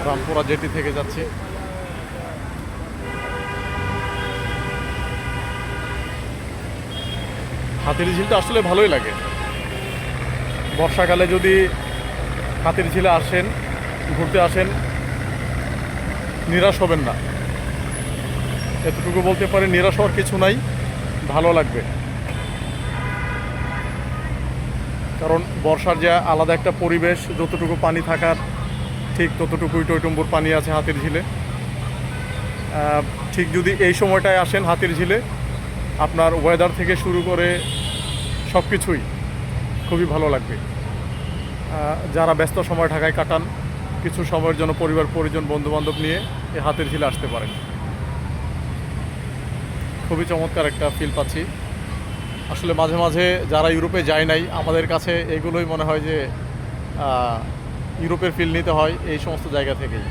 Rampura jetty থেকে যাচ্ছি। হাতিরঝিলটা আসলে ভালোই লাগে। বর্ষাকালে যদি হাতিরঝিলে আসেন, ঘুরতে আসেন, নিরাশ হবেন না। এতটুকু বলতে পারি, নিরাশ হওয়ার কিছু নাই, ভালো লাগবে। কারণ বর্ষার যে আলাদা একটা পরিবেশ, যতটুকু পানি থাকার ঠিক ততটুকুই টইটুম্বুর পানি আছে হাতিরঝিলে। ঠিক যদি এই সময়টায় আসেন হাতিরঝিলে, আপনার ওয়েদার থেকে শুরু করে সব কিছুই খুবই ভালো লাগবে। যারা ব্যস্ত সময় ঢাকায় কাটান, কিছু সময়ের জন্য পরিবার পরিজন বন্ধুবান্ধব নিয়ে এই হাতিরঝিলে আসতে পারেন। খুবই চমৎকার একটা ফিল পাচ্ছি। আসলে মাঝে মাঝে যারা ইউরোপে যায় নাই, আমাদের কাছে এগুলোই মনে হয় যে ইউরোপের ফিল নিতে হয় এই সমস্ত জায়গা থেকেই।